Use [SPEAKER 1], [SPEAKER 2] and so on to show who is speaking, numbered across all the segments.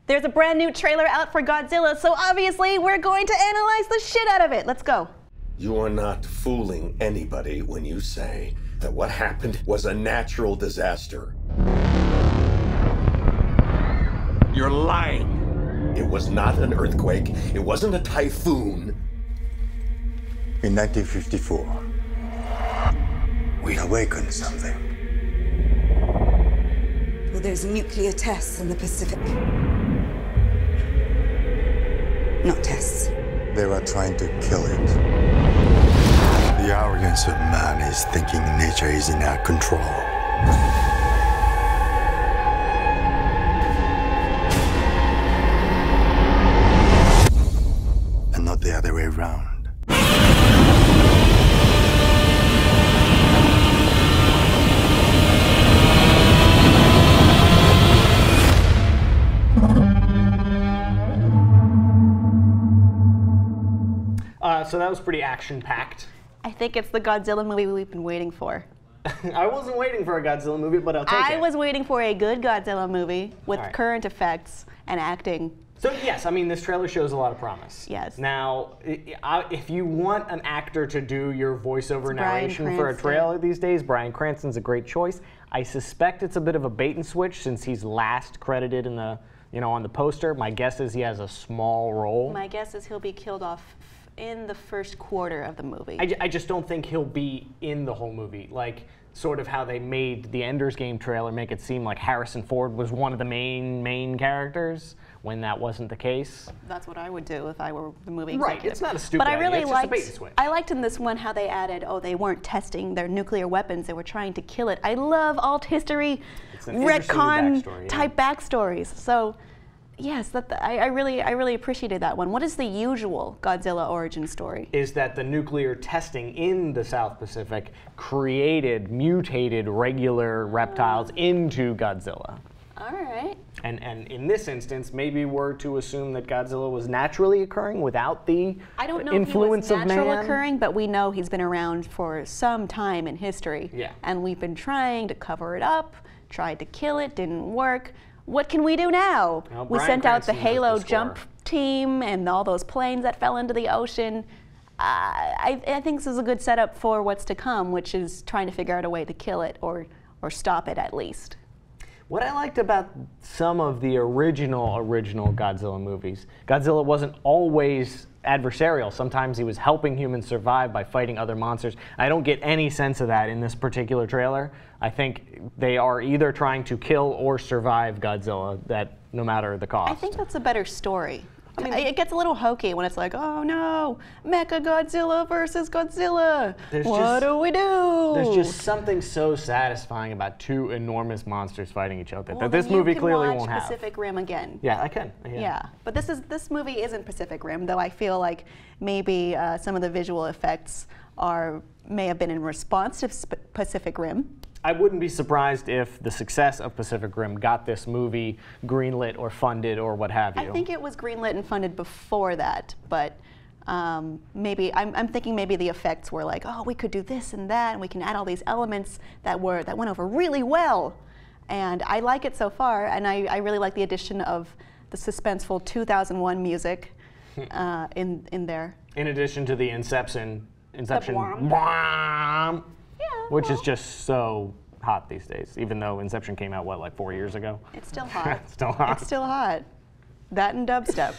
[SPEAKER 1] There's a brand new trailer out for Godzilla, so obviously we're going to analyze the shit out of it. Let's go.
[SPEAKER 2] You are not fooling anybody when you say that what happened was a natural disaster. You're lying. It was not an earthquake. It wasn't a typhoon.
[SPEAKER 3] In 1954, we awakened something.
[SPEAKER 4] Well, there's nuclear tests in the Pacific. Not tests.
[SPEAKER 3] They were trying to kill it. The arrogance of man is thinking nature is in our control. And not the other way around.
[SPEAKER 5] So that was pretty action-packed.
[SPEAKER 1] I think it's the Godzilla movie we've been waiting for.
[SPEAKER 5] I wasn't waiting for a Godzilla movie, but I'll take it.
[SPEAKER 1] I was waiting for a good Godzilla movie with
[SPEAKER 5] All right.
[SPEAKER 1] current effects and acting.
[SPEAKER 5] So yes, I mean, this trailer shows a lot of promise.
[SPEAKER 1] Yes.
[SPEAKER 5] Now, if you want an actor to do your voiceover narration for a
[SPEAKER 1] Cranston.
[SPEAKER 5] trailer these days, Bryan Cranston's a great choice. I suspect it's a bit of a bait and switch since he's last credited in the, on the poster. My guess is he has a small role.
[SPEAKER 1] My guess is he'll be killed off in the first quarter of the movie.
[SPEAKER 5] I just don't think he'll be in the whole movie. Like, sort of how they made the Ender's Game trailer make it seem like Harrison Ford was one of the main characters, when that wasn't the case.
[SPEAKER 1] That's what I would do if I were the movie
[SPEAKER 5] Right,
[SPEAKER 1] executive.
[SPEAKER 5] it's not a stupid
[SPEAKER 1] but I
[SPEAKER 5] idea,
[SPEAKER 1] really
[SPEAKER 5] it's just a bait and switch.
[SPEAKER 1] I liked in this one how they added, they weren't testing their nuclear weapons, they were trying to kill it. I love alt history, retcon type backstories. So, yes, I really appreciated that one. What is the usual Godzilla origin story?
[SPEAKER 5] Is that the nuclear testing in the South Pacific mutated regular reptiles into Godzilla.
[SPEAKER 1] All right.
[SPEAKER 5] And in this instance, maybe we're to assume that Godzilla was naturally occurring without the influence of man.
[SPEAKER 1] I don't know if he was naturally occurring, but we know he's been around for some time in history.
[SPEAKER 5] Yeah.
[SPEAKER 1] And we've been trying to cover it up, tried to kill it, didn't work. What can we do now?
[SPEAKER 5] Well,
[SPEAKER 1] We
[SPEAKER 5] Bryan
[SPEAKER 1] sent out the
[SPEAKER 5] Cranston has
[SPEAKER 1] Halo
[SPEAKER 5] the score.
[SPEAKER 1] jump team and all those planes that fell into the ocean. I think this is a good setup for what's to come, which is trying to figure out a way to kill it or stop it at least.
[SPEAKER 5] What I liked about some of the original Godzilla movies, Godzilla wasn't always adversarial. Sometimes he was helping humans survive by fighting other monsters. I don't get any sense of that in this particular trailer. I think they are either trying to kill or survive Godzilla, that no matter the cost.
[SPEAKER 1] I think that's a better story. I mean, it gets a little hokey when it's like, oh no, Mecha Godzilla versus Godzilla. What do we do?
[SPEAKER 5] There's just something so satisfying about two enormous monsters fighting each other
[SPEAKER 1] Well,
[SPEAKER 5] that this
[SPEAKER 1] then you
[SPEAKER 5] may
[SPEAKER 1] can
[SPEAKER 5] clearly
[SPEAKER 1] watch
[SPEAKER 5] won't have.
[SPEAKER 1] Pacific Rim again.
[SPEAKER 5] Yeah, I can.
[SPEAKER 1] Yeah, but this movie isn't Pacific Rim, though I feel like maybe some of the visual effects may have been in response to Pacific Rim.
[SPEAKER 5] I wouldn't be surprised if the success of Pacific Rim got this movie greenlit or funded or what have you.
[SPEAKER 1] I think it was greenlit and funded before that, but maybe I'm thinking maybe the effects were like, oh, we could do this and that, and we can add all these elements that went over really well. And I like it so far, and I really like the addition of the suspenseful 2001 music in there.
[SPEAKER 5] In addition to the Inception,
[SPEAKER 1] Wham.
[SPEAKER 5] which is just so hot these days, even though Inception came out, what, like 4 years ago?
[SPEAKER 1] It's still hot.
[SPEAKER 5] It's still hot.
[SPEAKER 1] It's still hot. That and dubstep.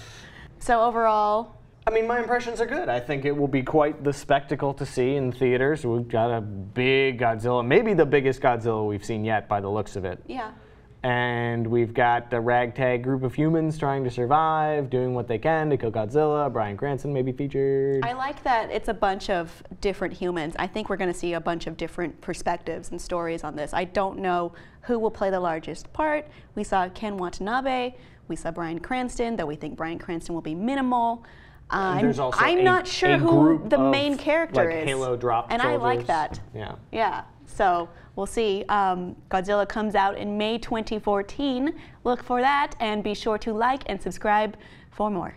[SPEAKER 1] So overall,
[SPEAKER 5] I mean, my impressions are good. I think it will be quite the spectacle to see in theaters. We've got a big Godzilla, maybe the biggest Godzilla we've seen yet by the looks of it.
[SPEAKER 1] yeah.
[SPEAKER 5] And we've got a ragtag group of humans trying to survive, doing what they can to kill Godzilla. Bryan Cranston may be featured.
[SPEAKER 1] I like that it's a bunch of different humans. I think we're going to see a bunch of different perspectives and stories on this. I don't know who will play the largest part. We saw Ken Watanabe. We saw Bryan Cranston, though we think Bryan Cranston will be minimal.
[SPEAKER 5] There's also
[SPEAKER 1] I'm not sure who the main character is.
[SPEAKER 5] Halo drop
[SPEAKER 1] and
[SPEAKER 5] soldiers.
[SPEAKER 1] I like that.
[SPEAKER 5] Yeah.
[SPEAKER 1] Yeah. So we'll see. Godzilla comes out in May 2014. Look for that, and be sure to like and subscribe for more.